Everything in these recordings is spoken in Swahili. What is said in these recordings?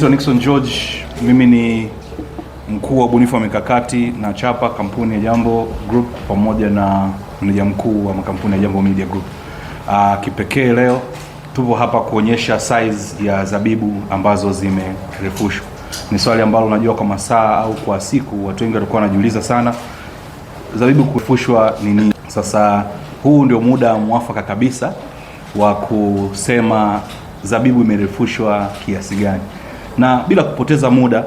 Nixon George, mimi ni mkuu wa ubunifu wa mikakati na chapa kampuni ya Jambo Group pamoja na meneja mkuu wa makampuni ya Jambo Media Group. Kipekee leo tupo hapa kuonyesha size ya zabibu ambazo zimerefushwa. Ni swali ambalo unajua kwa masaa au kwa siku watu wengi walikuwa wanajiuliza sana, zabibu kurefushwa ni nini? Sasa huu ndio muda mwafaka kabisa wa kusema zabibu imerefushwa kiasi gani. Na bila kupoteza muda,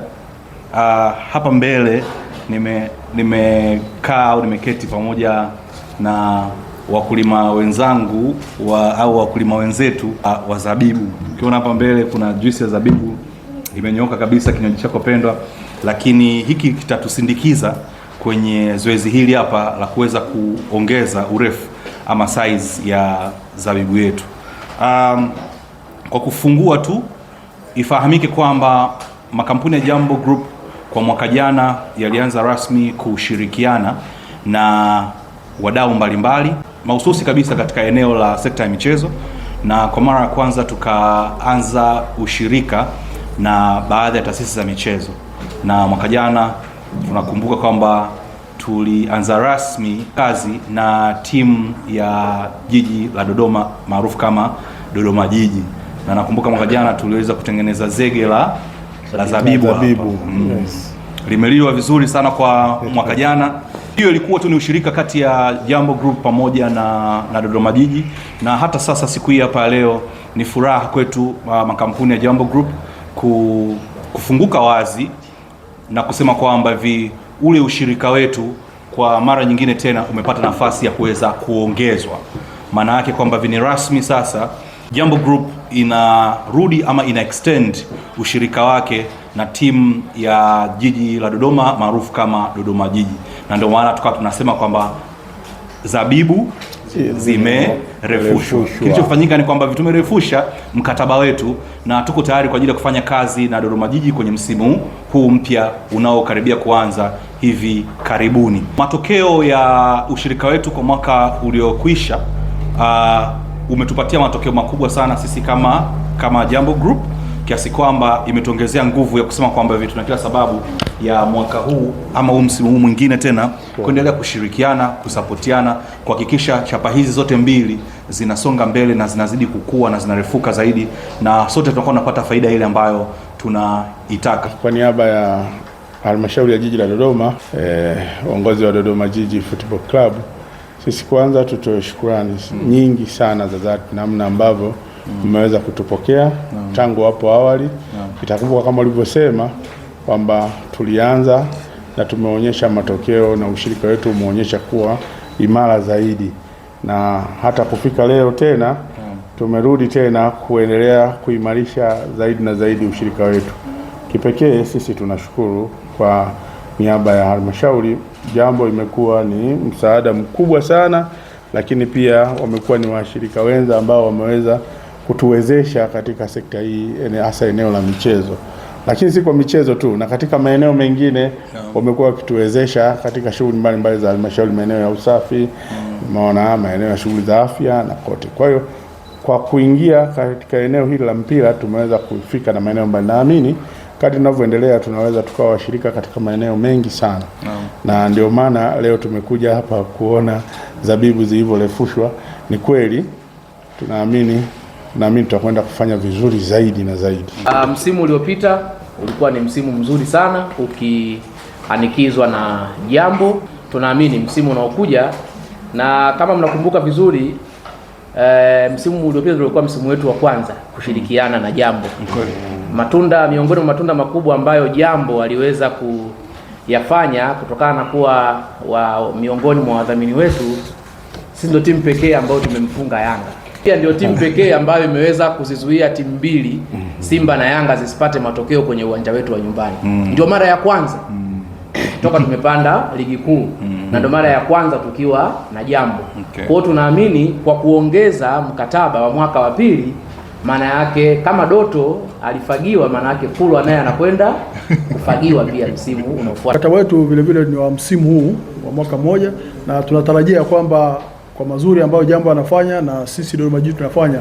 hapa mbele nimekaa au nimeketi pamoja na wakulima wenzangu au wakulima wenzetu wa zabibu. Ukiona hapa mbele kuna juisi ya zabibu imenyooka kabisa, kinywaji chako pendwa, lakini hiki kitatusindikiza kwenye zoezi hili hapa la kuweza kuongeza urefu ama size ya zabibu yetu. Kwa kufungua tu, ifahamike kwamba makampuni ya Jambo Group kwa mwaka jana yalianza rasmi kushirikiana na wadau mbalimbali mahususi kabisa katika eneo la sekta ya michezo, na kwa mara ya kwanza tukaanza ushirika na baadhi ya taasisi za michezo. Na mwaka jana tunakumbuka kwamba tulianza rasmi kazi na timu ya jiji la Dodoma maarufu kama Dodoma Jiji, na nakumbuka mwaka jana tuliweza kutengeneza zege la zabibu. Yes. Limeliwa vizuri sana kwa mwaka jana. Hiyo ilikuwa tu ni ushirika kati ya Jambo Group pamoja na Dodoma Jiji, na hata sasa siku hii hapa leo ni furaha kwetu makampuni ya Jambo Group kufunguka wazi na kusema kwamba ule ushirika wetu kwa mara nyingine tena umepata nafasi ya kuweza kuongezwa. Maana yake kwamba ni rasmi sasa Jambo Group inarudi ama ina extend ushirika wake na timu ya jiji la Dodoma maarufu kama Dodoma Jiji, na ndio maana tukawa tunasema kwamba zabibu zimerefushwa. Kilichofanyika ni kwamba tumerefusha mkataba wetu na tuko tayari kwa ajili ya kufanya kazi na Dodoma Jiji kwenye msimu huu mpya unaokaribia kuanza hivi karibuni. Matokeo ya ushirika wetu kwa mwaka uliokwisha umetupatia matokeo makubwa sana sisi kama Jambo Group, kiasi kwamba imetuongezea nguvu ya kusema kwamba tuna kila sababu ya mwaka huu ama msimu huu mwingine tena kuendelea kushirikiana, kusapotiana, kuhakikisha chapa hizi zote mbili zinasonga mbele na zinazidi kukua na zinarefuka zaidi, na sote tunakuwa tunapata faida ile ambayo tunaitaka. Kwa niaba ya halmashauri ya jiji la Dodoma, uongozi wa Dodoma Jiji Football Club, sisi kwanza tutoe shukrani nyingi sana za dhati namna ambavyo mmeweza kutupokea tangu hapo awali. Itakumbuka kama ulivyosema kwamba tulianza na tumeonyesha matokeo na ushirika wetu umeonyesha kuwa imara zaidi, na hata kufika leo tena tumerudi tena kuendelea kuimarisha zaidi na zaidi ushirika wetu. Kipekee sisi tunashukuru kwa niaba ya halmashauri. Jambo imekuwa ni msaada mkubwa sana, lakini pia wamekuwa ni washirika wenza ambao wameweza kutuwezesha katika sekta hii, hasa eneo la michezo. Lakini si kwa michezo tu, na katika maeneo mengine wamekuwa wakituwezesha katika shughuli mbalimbali za halmashauri, maeneo ya usafi, maeneo ya shughuli za afya na kote. Kwa hiyo kwa kuingia katika eneo hili la mpira tumeweza kufika na maeneo mbalimbali. Naamini kadri tunavyoendelea tunaweza tukawa washirika katika maeneo mengi sana. Na ndio maana leo tumekuja hapa kuona zabibu zilivyorefushwa. Ni kweli tunaamini tutakwenda kufanya vizuri zaidi na zaidi. Msimu uliopita ulikuwa ni msimu mzuri sana ukianikizwa na Jambo. Tunaamini msimu unaokuja, na kama mnakumbuka vizuri, msimu uliopita ulikuwa msimu wetu wa kwanza kushirikiana na Jambo. Miongoni mwa matunda makubwa ambayo Jambo aliweza kuyafanya kutokana na kuwa miongoni mwa wadhamini wetu, sisi ndio timu pekee ambayo tumemfunga Yanga. Pia ndio timu pekee ambayo imeweza kuzizuia timu mbili, Simba na Yanga, zisipate matokeo kwenye uwanja wetu wa nyumbani. Ndio mara ya kwanza toka tumepanda ligi kuu, na ndio mara ya kwanza tukiwa na Jambo. Kwa hiyo tunaamini kwa kuongeza mkataba wa mwaka wa pili, maana yake kama Doto alifagiwa, maana yake Kulwa naye anakwenda kufagiwa pia msimu unaofuata. Mkataba wetu vile vile ni wa msimu huu wa mwaka mmoja, na tunatarajia kwamba kwa mazuri ambayo Jambo anafanya na sisi Dodoma Jiji tunafanya,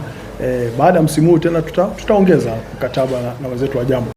baada ya msimu huu tena tutaongeza mkataba na wenzetu wa Jambo.